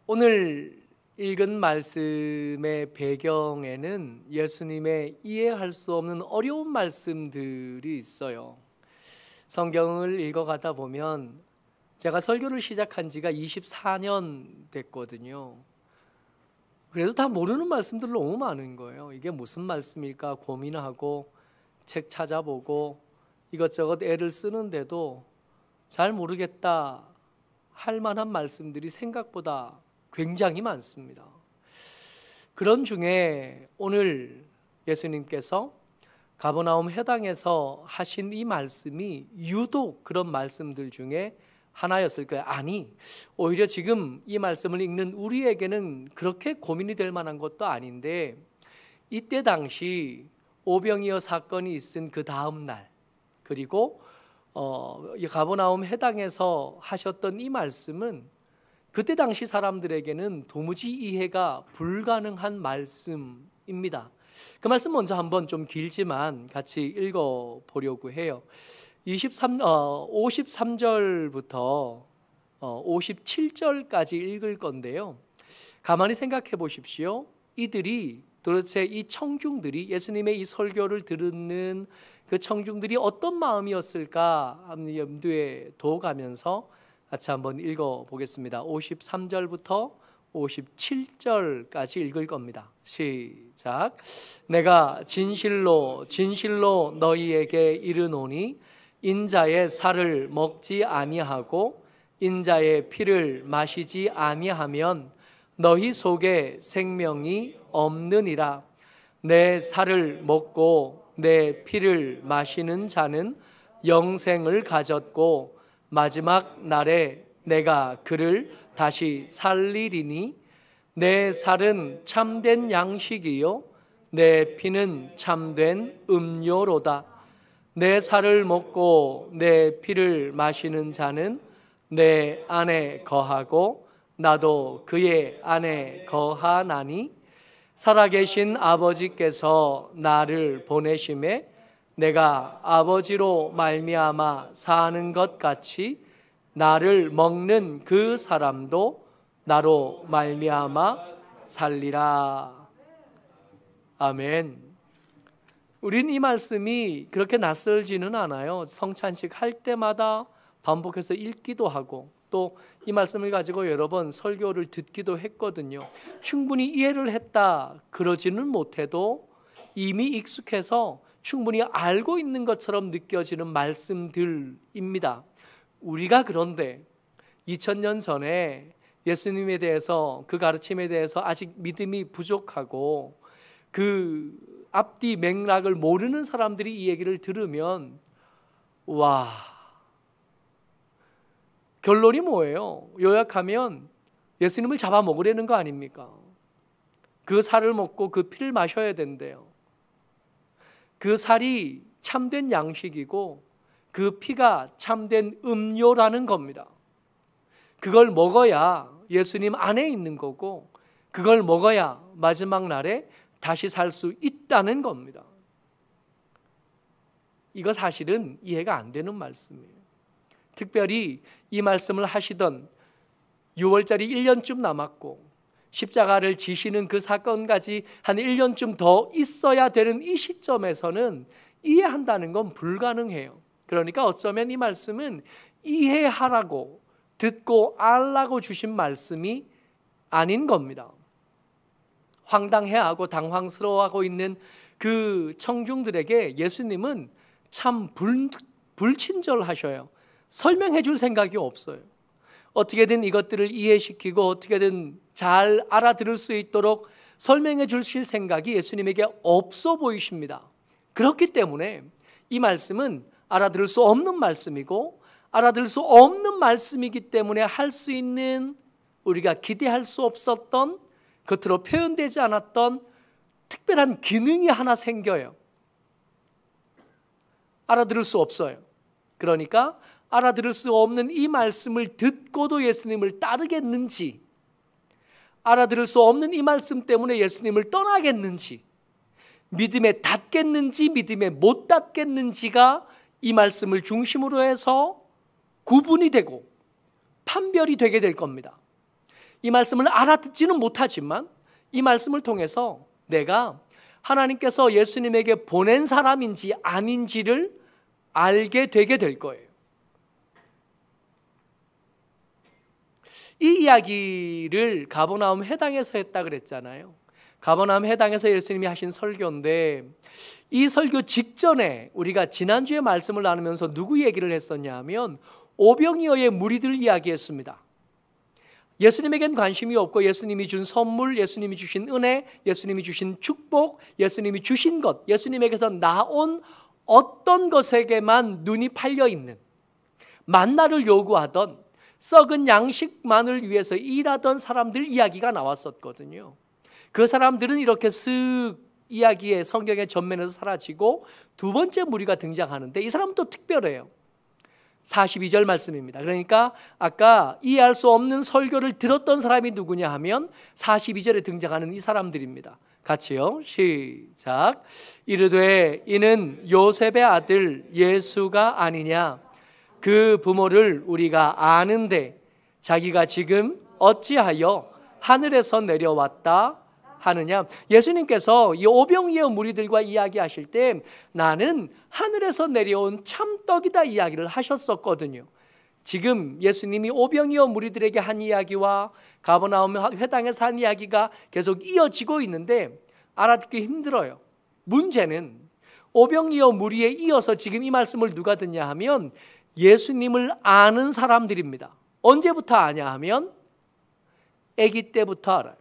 오늘 읽은 말씀의 배경에는 예수님의 이해할 수 없는 어려운 말씀들이 있어요. 성경을 읽어가다 보면 제가 설교를 시작한 지가 24년 됐거든요. 그래도 다 모르는 말씀들 너무 많은 거예요. 이게 무슨 말씀일까 고민하고 책 찾아보고 이것저것 애를 쓰는데도 잘 모르겠다 할 만한 말씀들이 생각보다 굉장히 많습니다. 그런 중에 오늘 예수님께서 가버나움 회당에서 하신 이 말씀이 유독 그런 말씀들 중에 하나였을 거예요. 아니, 오히려 지금 이 말씀을 읽는 우리에게는 그렇게 고민이 될 만한 것도 아닌데, 이때 당시 오병이어 사건이 있은 그 다음 날, 그리고 가버나움 회당에서 하셨던 이 말씀은 그때 당시 사람들에게는 도무지 이해가 불가능한 말씀입니다. 그 말씀 먼저 한번 좀 길지만 같이 읽어보려고 해요. 53절부터 57절까지 읽을 건데요. 가만히 생각해 보십시오. 이들이 도대체 이 청중들이 예수님의 이 설교를 듣는 그 청중들이 어떤 마음이었을까 염두에 둬가면서 같이 한번 읽어보겠습니다. 53절부터 57절까지 읽을 겁니다. 시작. 내가 진실로 진실로 너희에게 이르노니 인자의 살을 먹지 아니하고 인자의 피를 마시지 아니하면 너희 속에 생명이 없느니라. 내 살을 먹고 내 피를 마시는 자는 영생을 가졌고 마지막 날에 내가 그를 다시 살리리니 내 살은 참된 양식이요 내 피는 참된 음료로다. 내 살을 먹고 내 피를 마시는 자는 내 안에 거하고 나도 그의 안에 거하나니 살아계신 아버지께서 나를 보내심에 내가 아버지로 말미암아 사는 것 같이 나를 먹는 그 사람도 나로 말미암아 살리라. 아멘. 우린 이 말씀이 그렇게 낯설지는 않아요. 성찬식 할 때마다 반복해서 읽기도 하고 또 이 말씀을 가지고 여러 번 설교를 듣기도 했거든요. 충분히 이해를 했다 그러지는 못해도 이미 익숙해서 충분히 알고 있는 것처럼 느껴지는 말씀들입니다. 우리가 그런데 2000년 전에 예수님에 대해서 그 가르침에 대해서 아직 믿음이 부족하고 그 앞뒤 맥락을 모르는 사람들이 이 얘기를 들으면 와, 결론이 뭐예요? 요약하면 예수님을 잡아먹으려는 거 아닙니까? 그 살을 먹고 그 피를 마셔야 된대요. 그 살이 참된 양식이고 그 피가 참된 음료라는 겁니다. 그걸 먹어야 예수님 안에 있는 거고 그걸 먹어야 마지막 날에 다시 살 수 있다는 겁니다. 이거 사실은 이해가 안 되는 말씀이에요. 특별히 이 말씀을 하시던 6월짜리 1년쯤 남았고 십자가를 지시는 그 사건까지 한 1년쯤 더 있어야 되는 이 시점에서는 이해한다는 건 불가능해요. 그러니까 어쩌면 이 말씀은 이해하라고 듣고 알라고 주신 말씀이 아닌 겁니다. 황당해하고 당황스러워하고 있는 그 청중들에게 예수님은 참 불친절하셔요. 설명해 줄 생각이 없어요. 어떻게든 이것들을 이해시키고 어떻게든 잘 알아들을 수 있도록 설명해 주실 생각이 예수님에게 없어 보이십니다. 그렇기 때문에 이 말씀은 알아들을 수 없는 말씀이고 알아들을 수 없는 말씀이기 때문에 할 수 있는 우리가 기대할 수 없었던 겉으로 표현되지 않았던 특별한 기능이 하나 생겨요. 알아들을 수 없어요. 그러니까 알아들을 수 없는 이 말씀을 듣고도 예수님을 따르겠는지, 알아들을 수 없는 이 말씀 때문에 예수님을 떠나겠는지, 믿음에 닿겠는지 믿음에 못 닿겠는지가 이 말씀을 중심으로 해서 구분이 되고 판별이 되게 될 겁니다. 이 말씀을 알아듣지는 못하지만 이 말씀을 통해서 내가 하나님께서 예수님에게 보낸 사람인지 아닌지를 알게 되게 될 거예요. 이 이야기를 가버나움 회당에서 했다 그랬잖아요. 가버나움 회당에서 예수님이 하신 설교인데 이 설교 직전에 우리가 지난주에 말씀을 나누면서 누구 얘기를 했었냐 하면 오병이어의 무리들 이야기했습니다. 예수님에겐 관심이 없고 예수님이 준 선물, 예수님이 주신 은혜, 예수님이 주신 축복, 예수님이 주신 것, 예수님에게서 나온 어떤 것에게만 눈이 팔려 있는, 만나를 요구하던, 썩은 양식만을 위해서 일하던 사람들 이야기가 나왔었거든요. 그 사람들은 이렇게 쓱 이야기의 성경의 전면에서 사라지고 두 번째 무리가 등장하는데 이 사람은 또 특별해요. 42절 말씀입니다. 그러니까 아까 이해할 수 없는 설교를 들었던 사람이 누구냐 하면 42절에 등장하는 이 사람들입니다. 같이요. 시작. 이르되 이는 요셉의 아들 예수가 아니냐. 그 부모를 우리가 아는데 자기가 지금 어찌하여 하늘에서 내려왔다 하느냐. 예수님께서 이 오병이어 무리들과 이야기하실 때 나는 하늘에서 내려온 참떡이다 이야기를 하셨었거든요. 지금 예수님이 오병이어 무리들에게 한 이야기와 가버나움 회당에서 한 이야기가 계속 이어지고 있는데 알아듣기 힘들어요. 문제는 오병이어 무리에 이어서 지금 이 말씀을 누가 듣냐 하면 예수님을 아는 사람들입니다. 언제부터 아냐 하면 아기 때부터 알아요.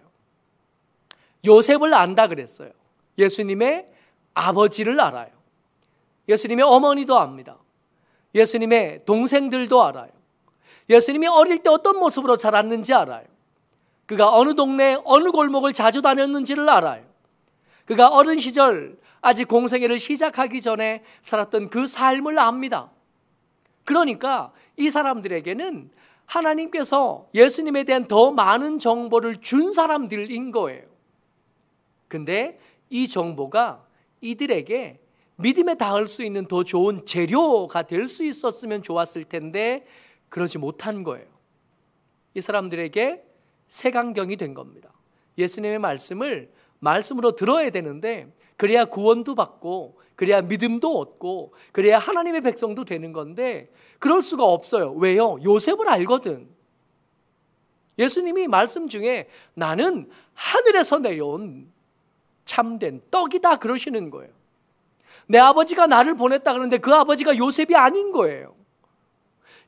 요셉을 안다 그랬어요. 예수님의 아버지를 알아요. 예수님의 어머니도 압니다. 예수님의 동생들도 알아요. 예수님이 어릴 때 어떤 모습으로 자랐는지 알아요. 그가 어느 동네 어느 골목을 자주 다녔는지를 알아요. 그가 어린 시절 아직 공생애를 시작하기 전에 살았던 그 삶을 압니다. 그러니까 이 사람들에게는 하나님께서 예수님에 대한 더 많은 정보를 준 사람들인 거예요. 근데 이 정보가 이들에게 믿음에 닿을 수 있는 더 좋은 재료가 될 수 있었으면 좋았을 텐데 그러지 못한 거예요. 이 사람들에게 색안경이 된 겁니다. 예수님의 말씀을 말씀으로 들어야 되는데 그래야 구원도 받고 그래야 믿음도 얻고 그래야 하나님의 백성도 되는 건데 그럴 수가 없어요. 왜요? 요셉을 알거든. 예수님이 말씀 중에 나는 하늘에서 내려온 참된 떡이다 그러시는 거예요. 내 아버지가 나를 보냈다 그러는데 그 아버지가 요셉이 아닌 거예요.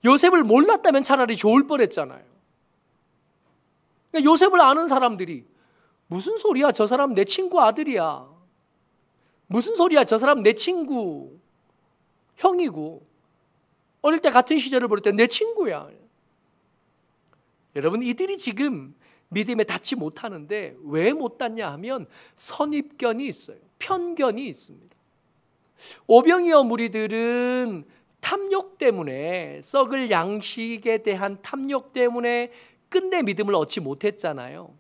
요셉을 몰랐다면 차라리 좋을 뻔했잖아요. 그러니까 요셉을 아는 사람들이 무슨 소리야? 저 사람 내 친구 아들이야. 무슨 소리야? 저 사람 내 친구 형이고 어릴 때 같은 시절을 볼 때 내 친구야. 여러분 이들이 지금 믿음에 닿지 못하는데 왜 못 닿냐 하면 선입견이 있어요. 편견이 있습니다. 오병이어 무리들은 탐욕 때문에 썩을 양식에 대한 탐욕 때문에 끝내 믿음을 얻지 못했잖아요.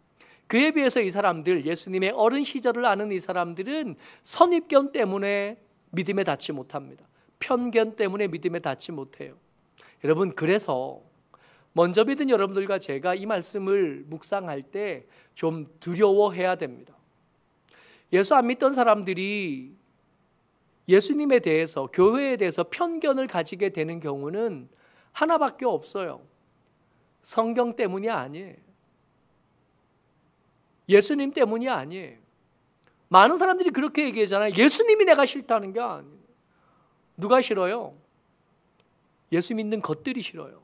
그에 비해서 이 사람들 예수님의 어린 시절을 아는 이 사람들은 선입견 때문에 믿음에 닿지 못합니다. 편견 때문에 믿음에 닿지 못해요. 여러분 그래서 먼저 믿은 여러분들과 제가 이 말씀을 묵상할 때 좀 두려워해야 됩니다. 예수 안 믿던 사람들이 예수님에 대해서 교회에 대해서 편견을 가지게 되는 경우는 하나밖에 없어요. 성경 때문이 아니에요. 예수님 때문이 아니에요. 많은 사람들이 그렇게 얘기하잖아요. 예수님이 내가 싫다는 게 아니에요. 누가 싫어요? 예수 믿는 것들이 싫어요.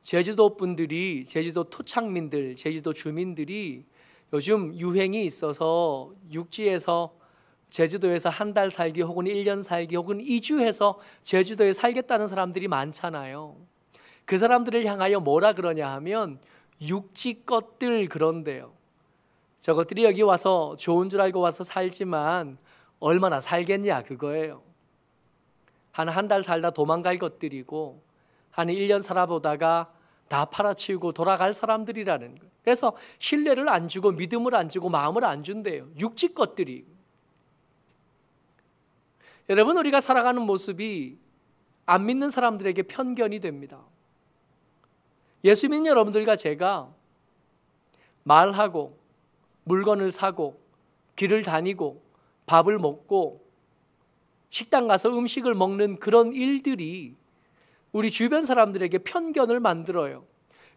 제주도 분들이, 제주도 토착민들, 제주도 주민들이 요즘 유행이 있어서 육지에서 제주도에서 한 달 살기 혹은 1년 살기 혹은 이주해서 제주도에 살겠다는 사람들이 많잖아요. 그 사람들을 향하여 뭐라 그러냐 하면 육지 것들 그런데요. 저것들이 여기 와서 좋은 줄 알고 와서 살지만 얼마나 살겠냐 그거예요. 한 달 살다 도망갈 것들이고 한 1년 살아보다가 다 팔아치우고 돌아갈 사람들이라는 거예요. 그래서 신뢰를 안 주고 믿음을 안 주고 마음을 안 준대요. 육지 것들이. 여러분 우리가 살아가는 모습이 안 믿는 사람들에게 편견이 됩니다. 예수 믿는 여러분들과 제가 말하고 물건을 사고 길을 다니고 밥을 먹고 식당 가서 음식을 먹는 그런 일들이 우리 주변 사람들에게 편견을 만들어요.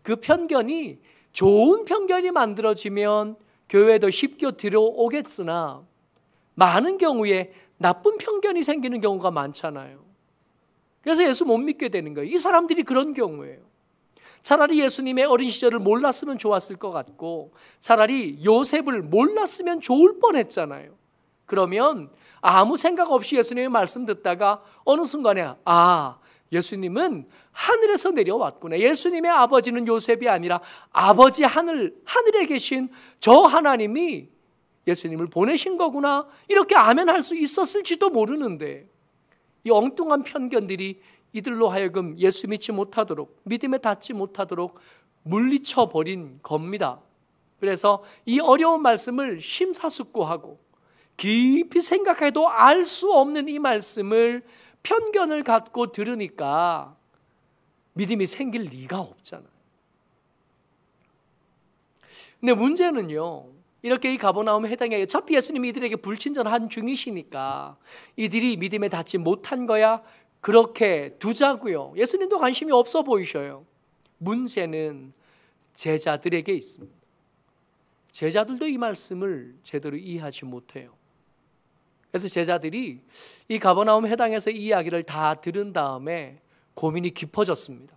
그 편견이 좋은 편견이 만들어지면 교회에 더 쉽게 들어오겠으나 많은 경우에 나쁜 편견이 생기는 경우가 많잖아요. 그래서 예수 못 믿게 되는 거예요. 이 사람들이 그런 경우예요. 차라리 예수님의 어린 시절을 몰랐으면 좋았을 것 같고 차라리 요셉을 몰랐으면 좋을 뻔했잖아요. 그러면 아무 생각 없이 예수님의 말씀 듣다가 어느 순간에 예수님은 하늘에서 내려왔구나. 예수님의 아버지는 요셉이 아니라 아버지 하늘에 계신 저 하나님이 예수님을 보내신 거구나. 이렇게 아멘할 수 있었을지도 모르는데 이 엉뚱한 편견들이 이들로 하여금 예수 믿지 못하도록 믿음에 닿지 못하도록 물리쳐 버린 겁니다. 그래서 이 어려운 말씀을 심사숙고하고 깊이 생각해도 알 수 없는 이 말씀을 편견을 갖고 들으니까 믿음이 생길 리가 없잖아요. 근데 문제는요, 이렇게 이 가버나움 해당에 어차피 예수님이 이들에게 불친절한 중이시니까 이들이 믿음에 닿지 못한 거야 그렇게 두자고요. 예수님도 관심이 없어 보이셔요. 문제는 제자들에게 있습니다. 제자들도 이 말씀을 제대로 이해하지 못해요. 그래서 제자들이 이 가버나움 해당에서 이 이야기를 다 들은 다음에 고민이 깊어졌습니다.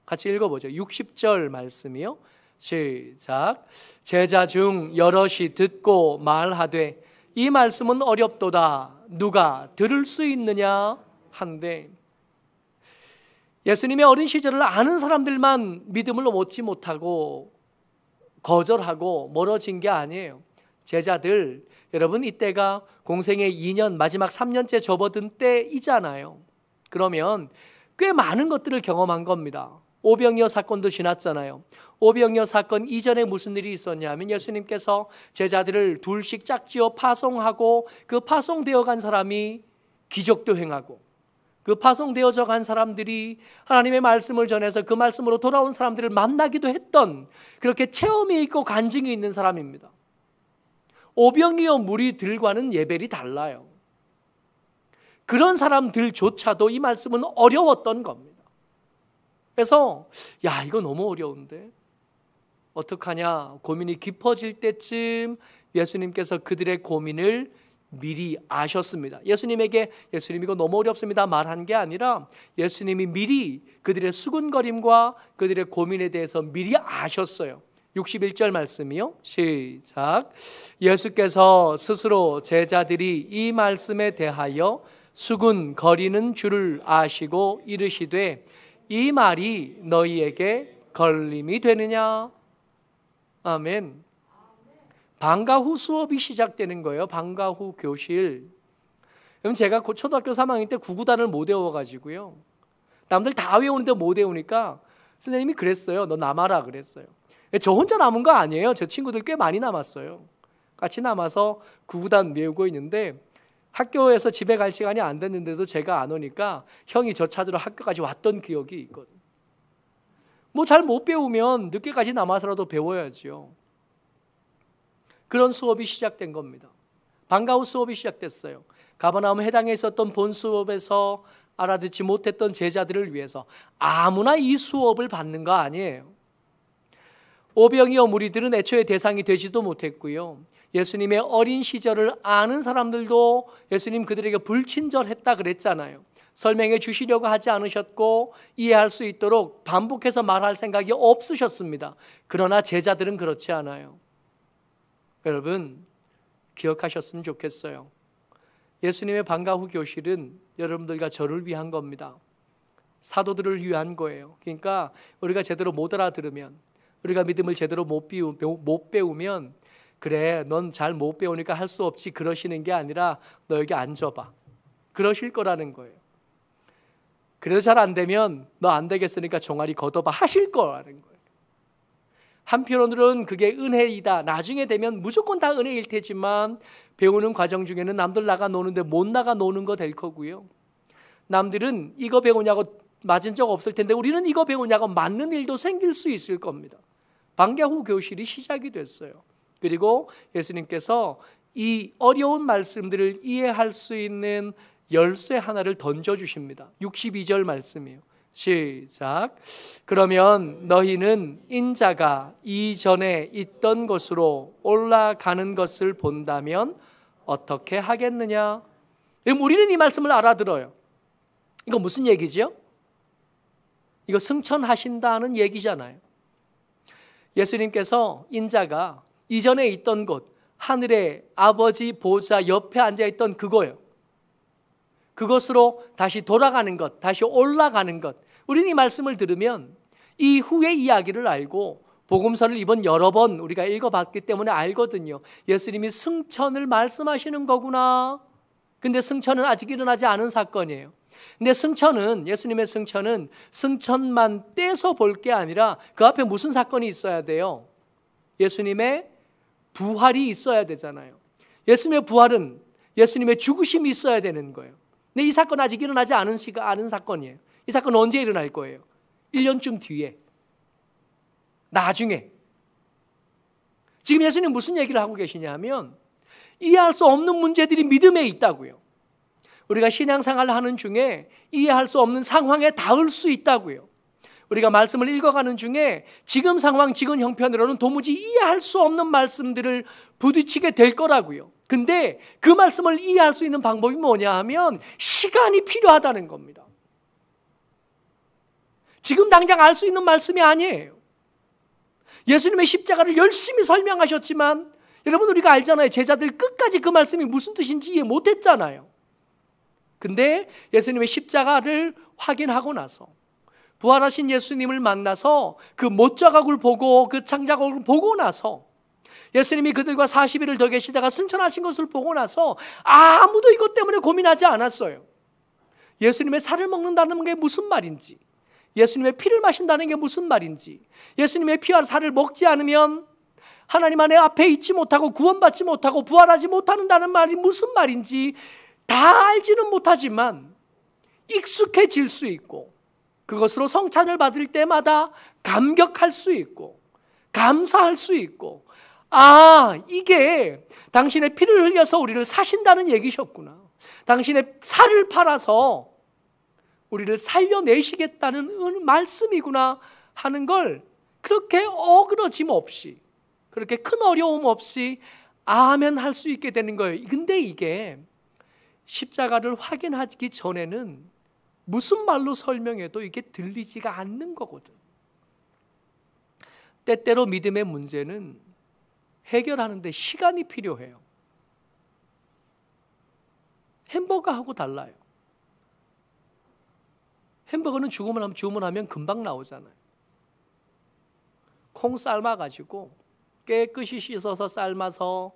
같이 읽어보죠. 60절 말씀이요. 시작. 제자 중 여럿이 듣고 말하되 이 말씀은 어렵도다. 누가 들을 수 있느냐 한데 예수님의 어린 시절을 아는 사람들만 믿음을 얻지 못하고 거절하고 멀어진 게 아니에요. 제자들, 여러분 이때가 공생의 2년 마지막 3년째 접어든 때이잖아요. 그러면 꽤 많은 것들을 경험한 겁니다. 오병이어 사건도 지났잖아요. 오병이어 사건 이전에 무슨 일이 있었냐면 예수님께서 제자들을 둘씩 짝지어 파송하고 그 파송되어 간 사람이 기적도 행하고 그 파송되어져 간 사람들이 하나님의 말씀을 전해서 그 말씀으로 돌아온 사람들을 만나기도 했던 그렇게 체험이 있고 간증이 있는 사람입니다. 오병이어 무리들과는 레벨이 달라요. 그런 사람들조차도 이 말씀은 어려웠던 겁니다. 그래서 이거 너무 어려운데 어떡하냐 고민이 깊어질 때쯤 예수님께서 그들의 고민을 미리 아셨습니다. 예수님에게 예수님 이거 너무 어렵습니다 말한 게 아니라 예수님이 미리 그들의 수군거림과 그들의 고민에 대해서 미리 아셨어요. 61절 말씀이요. 시작. 예수께서 스스로 제자들이 이 말씀에 대하여 수군거리는 줄을 아시고 이르시되 이 말이 너희에게 걸림이 되느냐. 아멘. 방과 후 수업이 시작되는 거예요. 방과 후 교실. 그럼 제가 초등학교 3학년 때 구구단을 못 외워가지고요. 남들 다 외우는데 못 외우니까 선생님이 그랬어요. 너 남아라 그랬어요. 저 혼자 남은 거 아니에요. 저 친구들 꽤 많이 남았어요. 같이 남아서 구구단 외우고 있는데 학교에서 집에 갈 시간이 안 됐는데도 제가 안 오니까 형이 저 찾으러 학교까지 왔던 기억이 있거든요. 뭐 잘 못 배우면 늦게까지 남아서라도 배워야지요. 그런 수업이 시작된 겁니다. 방과 후 수업이 시작됐어요. 가버나움 해당에 있었던 본 수업에서 알아듣지 못했던 제자들을 위해서 아무나 이 수업을 받는 거 아니에요. 오병이어 무리들은 애초에 대상이 되지도 못했고요. 예수님의 어린 시절을 아는 사람들도 예수님 그들에게 불친절했다 그랬잖아요. 설명해 주시려고 하지 않으셨고 이해할 수 있도록 반복해서 말할 생각이 없으셨습니다. 그러나 제자들은 그렇지 않아요. 여러분 기억하셨으면 좋겠어요. 예수님의 방과 후 교실은 여러분들과 저를 위한 겁니다. 사도들을 위한 거예요. 그러니까 우리가 제대로 못 알아들으면 우리가 믿음을 제대로 못 배우면 그래 넌 잘 못 배우니까 할 수 없지 그러시는 게 아니라 너 여기 앉아봐 그러실 거라는 거예요. 그래도 잘 안 되면 너 안 되겠으니까 종아리 걷어봐 하실 거라는 거예요. 한편으로는 그게 은혜이다. 나중에 되면 무조건 다 은혜일 테지만 배우는 과정 중에는 남들 나가 노는데 못 나가 노는 거 될 거고요. 남들은 이거 배우냐고 맞은 적 없을 텐데 우리는 이거 배우냐고 맞는 일도 생길 수 있을 겁니다. 방과 후 교실이 시작이 됐어요. 그리고 예수님께서 이 어려운 말씀들을 이해할 수 있는 열쇠 하나를 던져주십니다. 62절 말씀이에요. 시작. 그러면 너희는 인자가 이전에 있던 곳으로 올라가는 것을 본다면 어떻게 하겠느냐? 우리는 이 말씀을 알아들어요. 이거 무슨 얘기죠? 이거 승천하신다는 얘기잖아요. 예수님께서 인자가 이전에 있던 곳, 하늘의 아버지 보좌 옆에 앉아있던 그거예요. 그것으로 다시 돌아가는 것, 다시 올라가는 것. 우리는 이 말씀을 들으면 이 후의 이야기를 알고 복음서를 이번 여러 번 우리가 읽어봤기 때문에 알거든요. 예수님이 승천을 말씀하시는 거구나. 근데 승천은 아직 일어나지 않은 사건이에요. 근데 승천은, 예수님의 승천은 승천만 떼서 볼 게 아니라 그 앞에 무슨 사건이 있어야 돼요? 예수님의 부활이 있어야 되잖아요. 예수님의 부활은 예수님의 죽으심이 있어야 되는 거예요. 근데 이 사건은 아직 일어나지 않은 사건이에요. 이 사건은 언제 일어날 거예요? 1년쯤 뒤에, 나중에. 지금 예수님 무슨 얘기를 하고 계시냐면 이해할 수 없는 문제들이 믿음에 있다고요. 우리가 신앙생활을 하는 중에 이해할 수 없는 상황에 닿을 수 있다고요. 우리가 말씀을 읽어가는 중에 지금 상황, 지금 형편으로는 도무지 이해할 수 없는 말씀들을 부딪히게 될 거라고요. 근데 그 말씀을 이해할 수 있는 방법이 뭐냐 하면 시간이 필요하다는 겁니다. 지금 당장 알 수 있는 말씀이 아니에요. 예수님의 십자가를 열심히 설명하셨지만 여러분 우리가 알잖아요. 제자들 끝까지 그 말씀이 무슨 뜻인지 이해 못했잖아요. 근데 예수님의 십자가를 확인하고 나서 부활하신 예수님을 만나서 그 못자국을 보고 그 창자국을 보고 나서 예수님이 그들과 40일을 더 계시다가 승천하신 것을 보고 나서 아무도 이것 때문에 고민하지 않았어요. 예수님의 살을 먹는다는 게 무슨 말인지, 예수님의 피를 마신다는 게 무슨 말인지, 예수님의 피와 살을 먹지 않으면 하나님 안에 앞에 있지 못하고 구원받지 못하고 부활하지 못한다는 말이 무슨 말인지 다 알지는 못하지만 익숙해질 수 있고 그것으로 성찬을 받을 때마다 감격할 수 있고 감사할 수 있고 이게 당신의 피를 흘려서 우리를 사신다는 얘기셨구나. 당신의 살을 팔아서 우리를 살려내시겠다는 말씀이구나 하는 걸 그렇게 어그러짐 없이 그렇게 큰 어려움 없이 아멘 할 수 있게 되는 거예요. 근데 이게 십자가를 확인하기 전에는 무슨 말로 설명해도 이게 들리지가 않는 거거든. 때때로 믿음의 문제는 해결하는데 시간이 필요해요. 햄버거하고 달라요. 햄버거는 주문하면 금방 나오잖아요. 콩 삶아가지고 깨끗이 씻어서 삶아서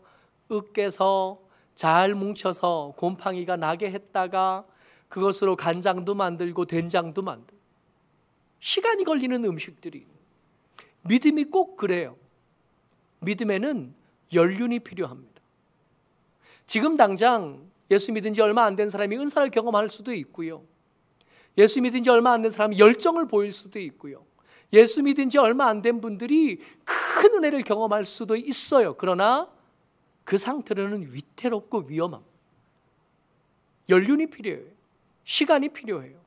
으깨서 잘 뭉쳐서 곰팡이가 나게 했다가 그것으로 간장도 만들고 된장도 만들고 시간이 걸리는 음식들이 믿음이 꼭 그래요. 믿음에는 연륜이 필요합니다. 지금 당장 예수 믿은 지 얼마 안 된 사람이 은사를 경험할 수도 있고요. 예수 믿은 지 얼마 안 된 사람이 열정을 보일 수도 있고요. 예수 믿은 지 얼마 안 된 분들이 큰 은혜를 경험할 수도 있어요. 그러나 그 상태로는 위태롭고 위험합니다. 연륜이 필요해요. 시간이 필요해요.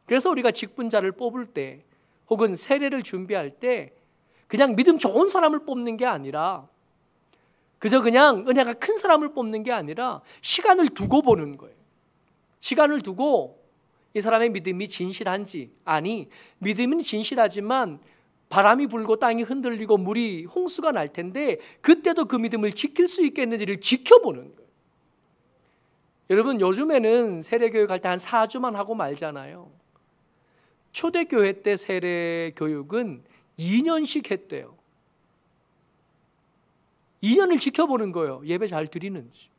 그래서 우리가 직분자를 뽑을 때 혹은 세례를 준비할 때 그냥 믿음 좋은 사람을 뽑는 게 아니라 그저 그냥 은혜가 큰 사람을 뽑는 게 아니라 시간을 두고 보는 거예요. 시간을 두고 이 사람의 믿음이 진실한지, 아니 믿음은 진실하지만 바람이 불고 땅이 흔들리고 물이 홍수가 날 텐데 그때도 그 믿음을 지킬 수 있겠는지를 지켜보는 거예요. 여러분 요즘에는 세례교육 할 때 한 4주만 하고 말잖아요. 초대교회 때 세례교육은 2년씩 했대요. 2년을 지켜보는 거예요. 예배 잘 드리는지.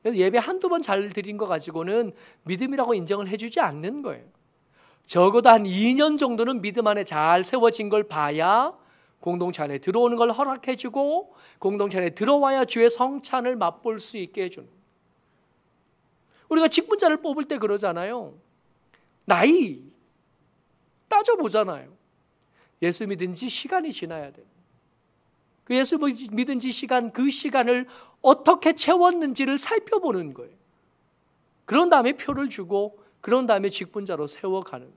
예배 한두 번 잘 드린 거 가지고는 믿음이라고 인정을 해주지 않는 거예요. 적어도 한 2년 정도는 믿음 안에 잘 세워진 걸 봐야 공동체 안에 들어오는 걸 허락해주고 공동체 안에 들어와야 주의 성찬을 맛볼 수 있게 해주는 거예요. 우리가 직분자를 뽑을 때 그러잖아요. 나이 따져보잖아요. 예수 믿은 지 시간이 지나야 돼요. 그 예수 믿은 지 시간, 그 시간을 어떻게 채웠는지를 살펴보는 거예요. 그런 다음에 표를 주고 그런 다음에 직분자로 세워가는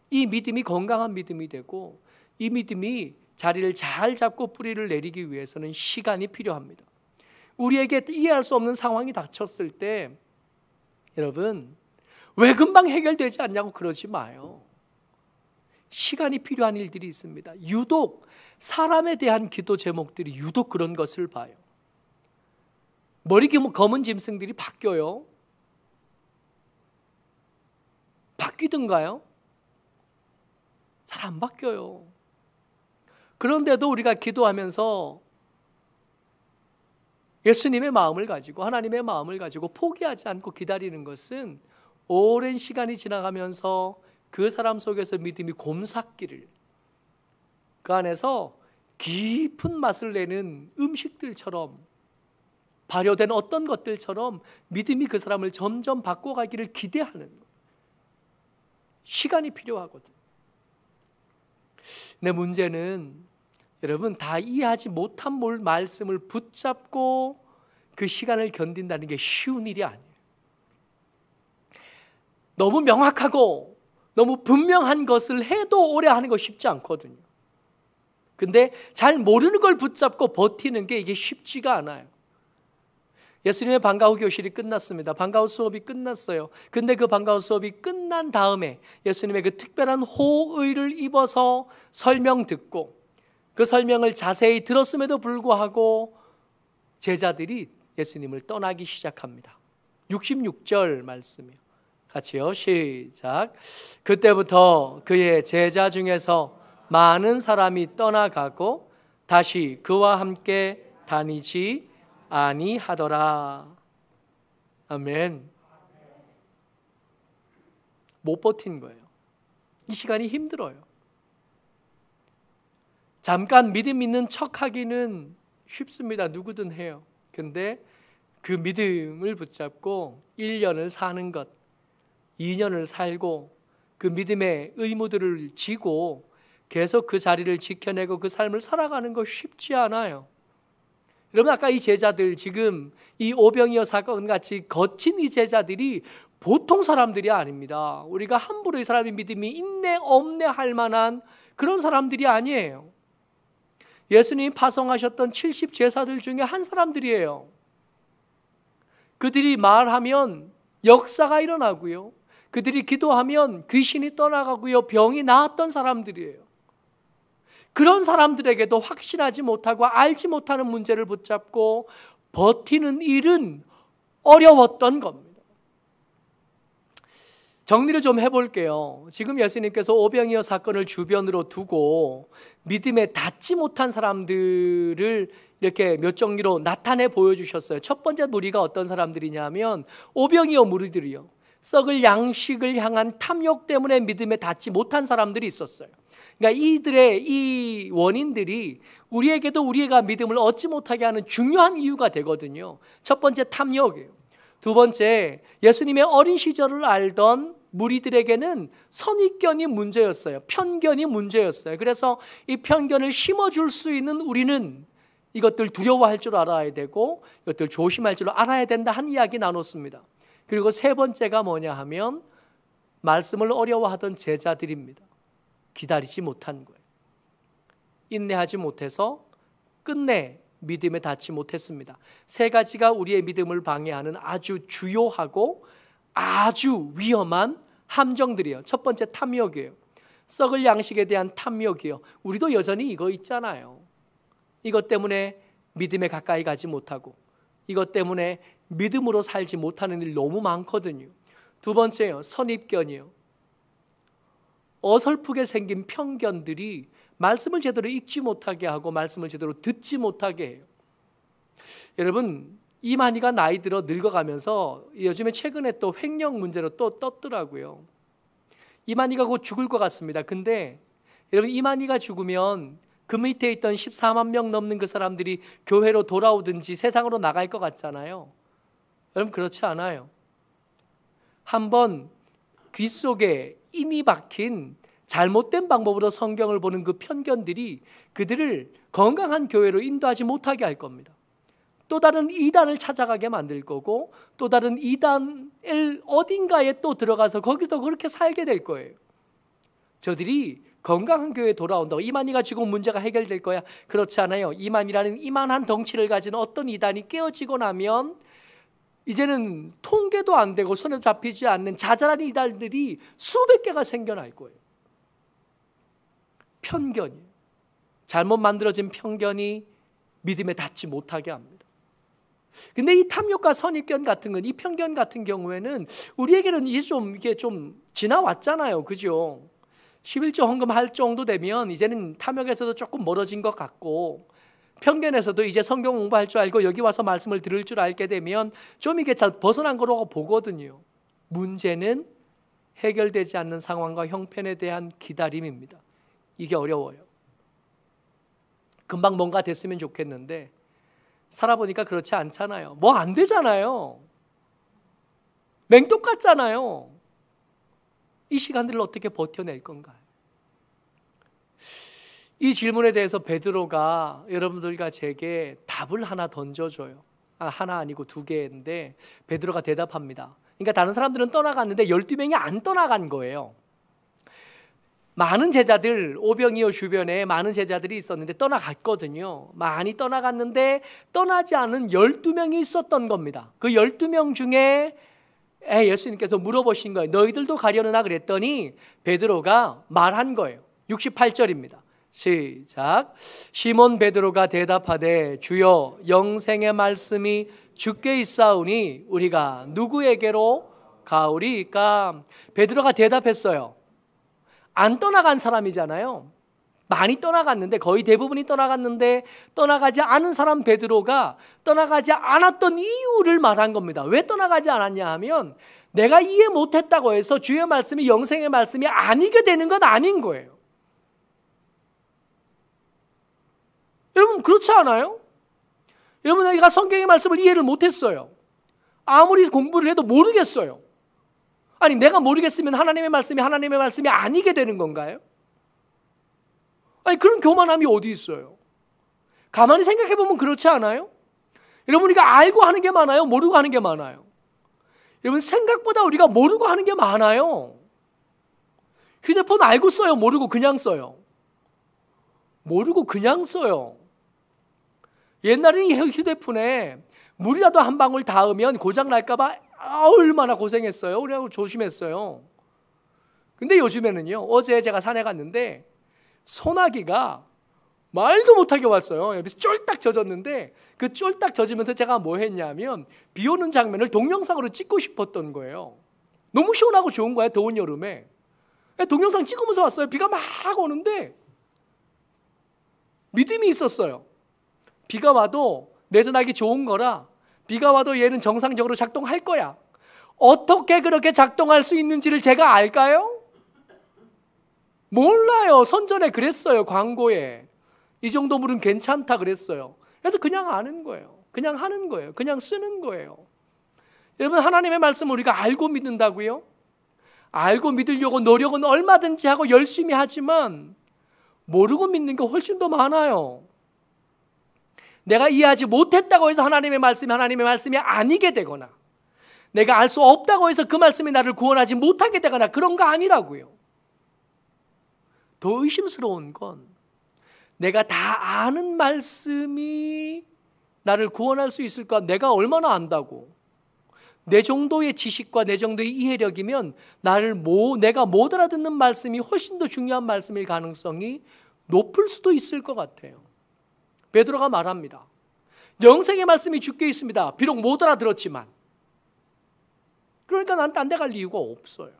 이 믿음이 건강한 믿음이 되고 이 믿음이 자리를 잘 잡고 뿌리를 내리기 위해서는 시간이 필요합니다. 우리에게 이해할 수 없는 상황이 닥쳤을 때 여러분 왜 금방 해결되지 않냐고 그러지 마요. 시간이 필요한 일들이 있습니다. 유독 사람에 대한 기도 제목들이 유독 그런 것을 봐요. 머리 검은 짐승들이 바뀌어요? 바뀌던가요? 잘 안 바뀌어요. 그런데도 우리가 기도하면서 예수님의 마음을 가지고 하나님의 마음을 가지고 포기하지 않고 기다리는 것은 오랜 시간이 지나가면서 그 사람 속에서 믿음이 곰삭기를 그 안에서 깊은 맛을 내는 음식들처럼 발효된 어떤 것들처럼 믿음이 그 사람을 점점 바꿔가기를 기대하는 시간이 필요하거든. 내 문제는 여러분 다 이해하지 못한 말씀을 붙잡고 그 시간을 견딘다는 게 쉬운 일이 아니에요. 너무 명확하고 너무 분명한 것을 해도 오래 하는 거 쉽지 않거든요. 근데 잘 모르는 걸 붙잡고 버티는 게 이게 쉽지가 않아요. 예수님의 방과 후 교실이 끝났습니다. 방과 후 수업이 끝났어요. 근데 그 방과 후 수업이 끝난 다음에 예수님의 그 특별한 호의를 입어서 설명 듣고 그 설명을 자세히 들었음에도 불구하고 제자들이 예수님을 떠나기 시작합니다. 66절 말씀이요. 같이요. 시작. 그때부터 그의 제자 중에서 많은 사람이 떠나가고 다시 그와 함께 다니지 아니하더라. 아멘. 못 버틴 거예요. 이 시간이 힘들어요. 잠깐 믿음 있는 척하기는 쉽습니다. 누구든 해요. 근데 그 믿음을 붙잡고 1년을 사는 것, 2년을 살고 그 믿음의 의무들을 지고 계속 그 자리를 지켜내고 그 삶을 살아가는 거 쉽지 않아요. 여러분 아까 이 제자들 지금 이 오병이어 사건 같이 거친 이 제자들이 보통 사람들이 아닙니다. 우리가 함부로 이 사람의 믿음이 있네 없네 할 만한 그런 사람들이 아니에요. 예수님이 파송하셨던 70 제사들 중에 한 사람들이에요. 그들이 말하면 역사가 일어나고요. 그들이 기도하면 귀신이 떠나가고요. 병이 나았던 사람들이에요. 그런 사람들에게도 확신하지 못하고 알지 못하는 문제를 붙잡고 버티는 일은 어려웠던 겁니다. 정리를 좀 해볼게요. 지금 예수님께서 오병이어 사건을 주변으로 두고 믿음에 닿지 못한 사람들을 이렇게 몇 종류로 나타내 보여주셨어요. 첫 번째 무리가 어떤 사람들이냐면 오병이어 무리들이요. 썩을 양식을 향한 탐욕 때문에 믿음에 닿지 못한 사람들이 있었어요. 그러니까 이들의 이 원인들이 우리에게도 우리가 믿음을 얻지 못하게 하는 중요한 이유가 되거든요. 첫 번째 탐욕이에요. 두 번째 예수님의 어린 시절을 알던 무리들에게는 선입견이 문제였어요. 편견이 문제였어요. 그래서 이 편견을 심어줄 수 있는 우리는 이것들 두려워할 줄 알아야 되고 이것들 조심할 줄 알아야 된다 한 이야기 나눴습니다. 그리고 세 번째가 뭐냐 하면 말씀을 어려워하던 제자들입니다. 기다리지 못한 거예요. 인내하지 못해서 끝내 믿음에 닿지 못했습니다. 세 가지가 우리의 믿음을 방해하는 아주 주요하고 아주 위험한 함정들이에요. 첫 번째 탐욕이에요. 썩을 양식에 대한 탐욕이요. 우리도 여전히 이거 있잖아요. 이것 때문에 믿음에 가까이 가지 못하고 이것 때문에 믿음으로 살지 못하는 일 너무 많거든요. 두 번째요. 선입견이요. 어설프게 생긴 편견들이 말씀을 제대로 읽지 못하게 하고 말씀을 제대로 듣지 못하게 해요. 여러분 이만희가 나이 들어 늙어가면서 요즘에 최근에 또 횡령 문제로 또 떴더라고요. 이만희가 곧 죽을 것 같습니다. 근데 여러분 이만희가 죽으면 그 밑에 있던 14만 명 넘는 그 사람들이 교회로 돌아오든지 세상으로 나갈 것 같잖아요. 여러분 그렇지 않아요. 한번 귀 속에 인이 박힌 잘못된 방법으로 성경을 보는 그 편견들이 그들을 건강한 교회로 인도하지 못하게 할 겁니다. 또 다른 이단을 찾아가게 만들 거고 또 다른 이단을 어딘가에 또 들어가서 거기서 그렇게 살게 될 거예요. 저들이 건강한 교회에 돌아온다고 이만희가 죽으면 문제가 해결될 거야? 그렇지 않아요. 이만희라는 이만한 덩치를 가진 어떤 이단이 깨어지고 나면 이제는 통계도 안 되고 손에 잡히지 않는 자잘한 이단들이 수백 개가 생겨날 거예요. 편견이에요. 잘못 만들어진 편견이 믿음에 닿지 못하게 합니다. 근데 이 탐욕과 선입견 같은 건, 이 편견 같은 경우에는 우리에게는 이게 좀 지나왔잖아요. 그죠? 11조 헌금할 정도 되면 이제는 탐욕에서도 조금 멀어진 것 같고 편견에서도 이제 성경 공부할 줄 알고 여기 와서 말씀을 들을 줄 알게 되면 좀 이게 잘 벗어난 거라고 보거든요. 문제는 해결되지 않는 상황과 형편에 대한 기다림입니다. 이게 어려워요. 금방 뭔가 됐으면 좋겠는데 살아보니까 그렇지 않잖아요. 뭐 안 되잖아요. 맹독같잖아요. 이 시간들을 어떻게 버텨낼 건가요? 이 질문에 대해서 베드로가 여러분들과 제게 답을 하나 던져줘요. 하나 아니고 두 개인데 베드로가 대답합니다. 그러니까 다른 사람들은 떠나갔는데 12명이 안 떠나간 거예요. 많은 제자들, 오병이어 주변에 많은 제자들이 있었는데 떠나갔거든요. 많이 떠나갔는데 떠나지 않은 12명이 있었던 겁니다. 그 12명 중에 예수님께서 물어보신 거예요. 너희들도 가려느냐 그랬더니 베드로가 말한 거예요. 68절입니다. 시작. 시몬 베드로가 대답하되 주여 영생의 말씀이 주께 있사오니 우리가 누구에게로 가오리이까? 베드로가 대답했어요. 안 떠나간 사람이잖아요. 많이 떠나갔는데 거의 대부분이 떠나갔는데 떠나가지 않은 사람 베드로가 떠나가지 않았던 이유를 말한 겁니다. 왜 떠나가지 않았냐 하면 내가 이해 못했다고 해서 주의 말씀이 영생의 말씀이 아니게 되는 건 아닌 거예요. 여러분 그렇지 않아요? 여러분 내가 성경의 말씀을 이해를 못했어요. 아무리 공부를 해도 모르겠어요. 아니 내가 모르겠으면 하나님의 말씀이 아니게 되는 건가요? 아니 그런 교만함이 어디 있어요? 가만히 생각해 보면 그렇지 않아요? 여러분 우리가 알고 하는 게 많아요? 모르고 하는 게 많아요? 여러분 생각보다 우리가 모르고 하는 게 많아요. 휴대폰 알고 써요? 모르고 그냥 써요? 모르고 그냥 써요. 옛날에는 휴대폰에 물이라도 한 방울 닿으면 고장 날까 봐 얼마나 고생했어요. 우리하고 조심했어요. 근데 요즘에는요. 어제 제가 산에 갔는데 소나기가 말도 못하게 왔어요. 여기서 쫄딱 젖었는데 그 쫄딱 젖으면서 제가 뭐 했냐면 비 오는 장면을 동영상으로 찍고 싶었던 거예요. 너무 시원하고 좋은 거예요. 더운 여름에. 동영상 찍으면서 왔어요. 비가 막 오는데 믿음이 있었어요. 비가 와도 내전하기 좋은 거라 비가 와도 얘는 정상적으로 작동할 거야. 어떻게 그렇게 작동할 수 있는지를 제가 알까요? 몰라요. 선전에 그랬어요. 광고에. 이 정도 물은 괜찮다 그랬어요. 그래서 그냥 아는 거예요. 그냥 하는 거예요. 그냥 쓰는 거예요. 여러분 하나님의 말씀을 우리가 알고 믿는다고요? 알고 믿으려고 노력은 얼마든지 하고 열심히 하지만 모르고 믿는 게 훨씬 더 많아요. 내가 이해하지 못했다고 해서 하나님의 말씀이 아니게 되거나 내가 알 수 없다고 해서 그 말씀이 나를 구원하지 못하게 되거나 그런 거 아니라고요. 더 의심스러운 건 내가 다 아는 말씀이 나를 구원할 수 있을까? 내가 얼마나 안다고? 내 정도의 지식과 내 정도의 이해력이면 내가 못 알아듣는 말씀이 훨씬 더 중요한 말씀일 가능성이 높을 수도 있을 것 같아요. 베드로가 말합니다. 영생의 말씀이 주께 있습니다. 비록 못 알아들었지만. 그러니까 난 딴 데 갈 이유가 없어요.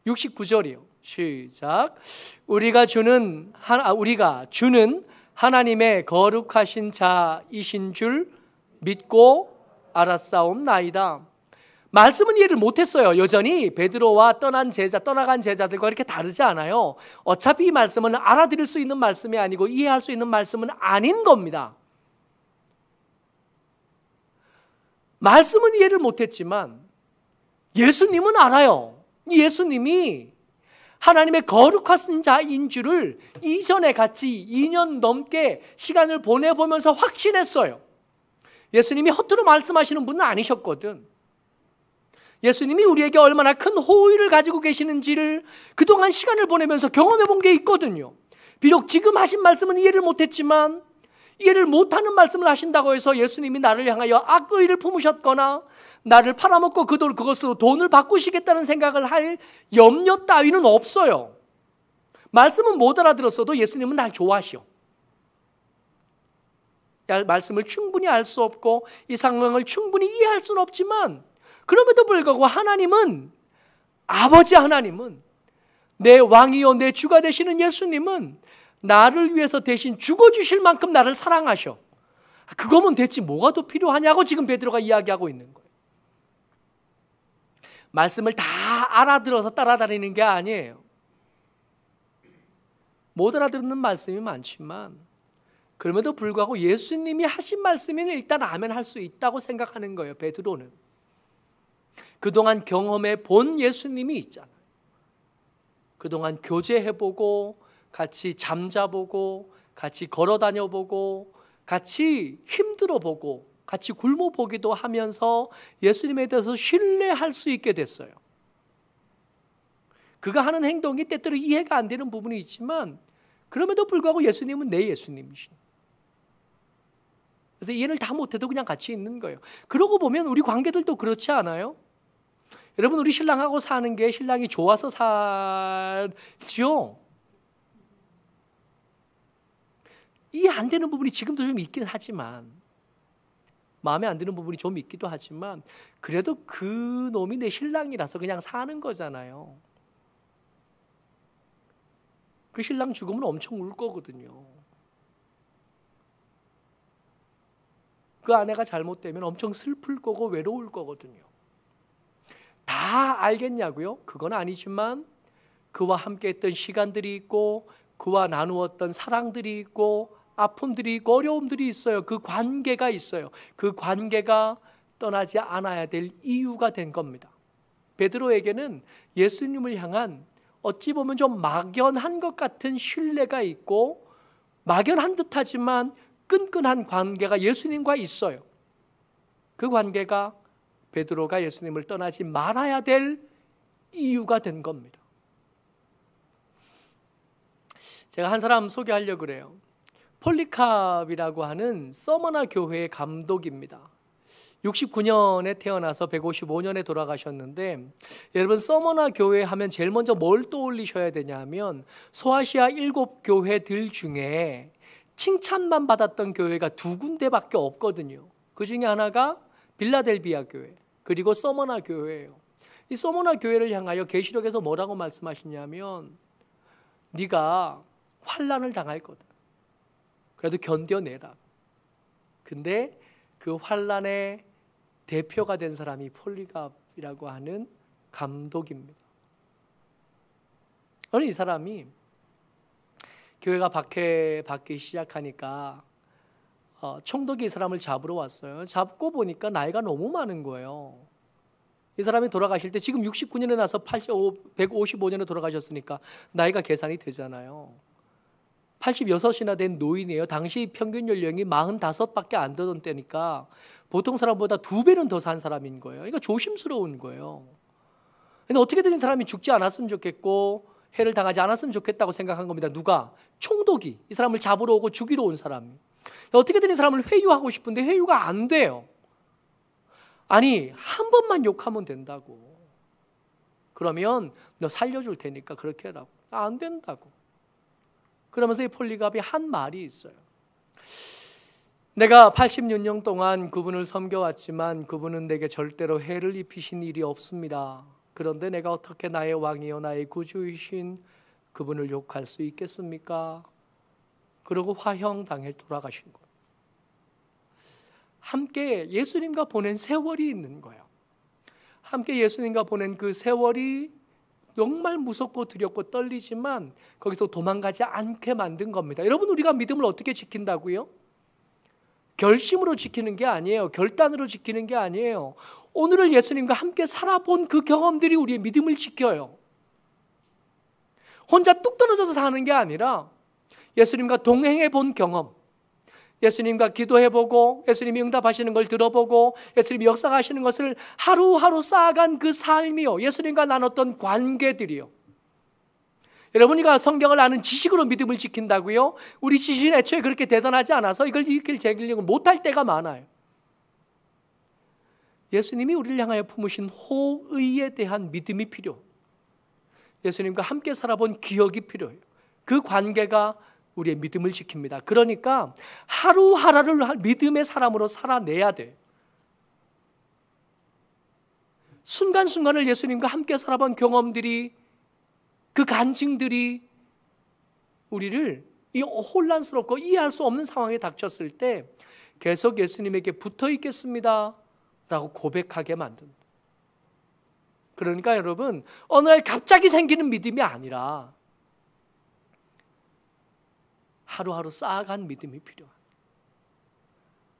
69절이요. 시작. 우리가 주는 하나님의 거룩하신 자이신 줄 믿고 알았사옵나이다. 말씀은 이해를 못했어요. 여전히 베드로와 떠나간 제자들과 이렇게 다르지 않아요. 어차피 이 말씀은 알아들을 수 있는 말씀이 아니고 이해할 수 있는 말씀은 아닌 겁니다. 말씀은 이해를 못했지만 예수님은 알아요. 예수님이 하나님의 거룩하신 자인 줄을 이전에 같이 2년 넘게 시간을 보내보면서 확신했어요. 예수님이 허투루 말씀하시는 분은 아니셨거든. 예수님이 우리에게 얼마나 큰 호의를 가지고 계시는지를 그동안 시간을 보내면서 경험해 본 게 있거든요. 비록 지금 하신 말씀은 이해를 못했지만 이해를 못하는 말씀을 하신다고 해서 예수님이 나를 향하여 악의를 품으셨거나 나를 팔아먹고 그것으로 돈을 바꾸시겠다는 생각을 할 염려 따위는 없어요. 말씀은 못 알아들었어도 예수님은 날 좋아하셔. 말씀을 충분히 알 수 없고 이 상황을 충분히 이해할 수는 없지만 그럼에도 불구하고 하나님은, 아버지 하나님은, 내 왕이요 내 주가 되시는 예수님은 나를 위해서 대신 죽어주실 만큼 나를 사랑하셔. 그거면 됐지 뭐가 더 필요하냐고 지금 베드로가 이야기하고 있는 거예요. 말씀을 다 알아들어서 따라다니는 게 아니에요. 못 알아듣는 말씀이 많지만 그럼에도 불구하고 예수님이 하신 말씀에는 일단 아멘 할 수 있다고 생각하는 거예요. 베드로는 그동안 경험해 본 예수님이 있잖아요. 그동안 교제해보고 같이 잠자보고 같이 걸어다녀보고 같이 힘들어보고 같이 굶어보기도 하면서 예수님에 대해서 신뢰할 수 있게 됐어요. 그가 하는 행동이 때때로 이해가 안 되는 부분이 있지만 그럼에도 불구하고 예수님은 내 예수님이신. 그래서 이해를 다 못해도 그냥 같이 있는 거예요. 그러고 보면 우리 관계들도 그렇지 않아요? 여러분, 우리 신랑하고 사는 게 신랑이 좋아서 살죠? 이해 안 되는 부분이 지금도 좀 있긴 하지만, 마음에 안 드는 부분이 좀 있기도 하지만, 그래도 그 놈이 내 신랑이라서 그냥 사는 거잖아요. 그 신랑 죽으면 엄청 울 거거든요. 그 아내가 잘못되면 엄청 슬플 거고 외로울 거거든요. 다 알겠냐고요? 그건 아니지만 그와 함께 했던 시간들이 있고 그와 나누었던 사랑들이 있고 아픔들이 있고 어려움들이 있어요. 그 관계가 있어요. 그 관계가 떠나지 않아야 될 이유가 된 겁니다. 베드로에게는 예수님을 향한 어찌 보면 좀 막연한 것 같은 신뢰가 있고 막연한 듯하지만 끈끈한 관계가 예수님과 있어요. 그 관계가 베드로가 예수님을 떠나지 말아야 될 이유가 된 겁니다. 제가 한 사람 소개하려고 그래요. 폴리캅이라고 하는 서머나 교회의 감독입니다. 69년에 태어나서 155년에 돌아가셨는데, 여러분 서머나 교회 하면 제일 먼저 뭘 떠올리셔야 되냐면 소아시아 7교회들 중에 칭찬만 받았던 교회가 2군데밖에 없거든요. 그 중에 하나가 빌라델비아 교회, 그리고 서머나 교회예요. 이 서머나 교회를 향하여 계시록에서 뭐라고 말씀하시냐면 네가 환난을 당할 거다. 그래도 견뎌내라. 근데 그 환난의 대표가 된 사람이 폴리갑이라고 하는 감독입니다. 어느 이 사람이 교회가 박해받기 시작하니까 총독이 이 사람을 잡으러 왔어요. 잡고 보니까 나이가 너무 많은 거예요. 이 사람이 돌아가실 때 지금 69년에 나서 155년에 돌아가셨으니까 나이가 계산이 되잖아요. 86이나 된 노인이에요. 당시 평균 연령이 45밖에 안 되던 때니까 보통 사람보다 2배는 더 산 사람인 거예요. 그러니까 조심스러운 거예요. 근데 어떻게든 이 사람이 죽지 않았으면 좋겠고 해를 당하지 않았으면 좋겠다고 생각한 겁니다. 누가? 총독이 이 사람을 잡으러 오고 죽이러 온 사람이. 어떻게든 이 사람을 회유하고 싶은데 회유가 안 돼요. 아니, 한 번만 욕하면 된다고. 그러면 너 살려줄 테니까 그렇게 해라고. 안 된다고. 그러면서 이 폴리갑이 한 말이 있어요. 내가 86년 동안 그분을 섬겨왔지만 그분은 내게 절대로 해를 입히신 일이 없습니다. 그런데 내가 어떻게 나의 왕이요 나의 구주이신 그분을 욕할 수 있겠습니까? 그러고 화형당해 돌아가신 거예요. 함께 예수님과 보낸 세월이 있는 거예요. 함께 예수님과 보낸 그 세월이 정말 무섭고 두렵고 떨리지만 거기서 도망가지 않게 만든 겁니다. 여러분, 우리가 믿음을 어떻게 지킨다고요? 결심으로 지키는 게 아니에요. 결단으로 지키는 게 아니에요. 오늘을 예수님과 함께 살아본 그 경험들이 우리의 믿음을 지켜요. 혼자 뚝 떨어져서 사는 게 아니라 예수님과 동행해 본 경험, 예수님과 기도해보고 예수님이 응답하시는 걸 들어보고 예수님이 역사하시는 것을 하루하루 쌓아간 그 삶이요, 예수님과 나눴던 관계들이요. 여러분이가 성경을 아는 지식으로 믿음을 지킨다고요? 우리 지식은 애초에 그렇게 대단하지 않아서 이걸 읽길 제기려고 못할 때가 많아요. 예수님이 우리를 향하여 품으신 호의에 대한 믿음이 필요해요. 예수님과 함께 살아본 기억이 필요해요. 그 관계가 우리의 믿음을 지킵니다. 그러니까 하루하루를 믿음의 사람으로 살아내야 돼요. 순간순간을 예수님과 함께 살아본 경험들이, 그 간증들이 우리를 이 혼란스럽고 이해할 수 없는 상황에 닥쳤을 때 계속 예수님에게 붙어 있겠습니다 라고 고백하게 만듭니다. 그러니까 여러분, 어느 날 갑자기 생기는 믿음이 아니라 하루하루 쌓아간 믿음이 필요합니다.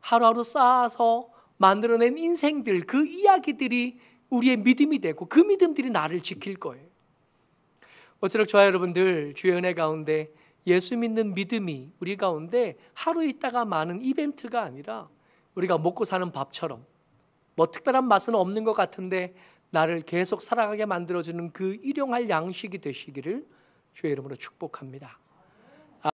하루하루 쌓아서 만들어낸 인생들, 그 이야기들이 우리의 믿음이 되고 그 믿음들이 나를 지킬 거예요. 어찌록 저와 여러분들 주의 은혜 가운데 예수 믿는 믿음이 우리 가운데 하루 있다가 마는 이벤트가 아니라 우리가 먹고 사는 밥처럼 뭐 특별한 맛은 없는 것 같은데 나를 계속 살아가게 만들어주는 그 일용할 양식이 되시기를 주의 이름으로 축복합니다.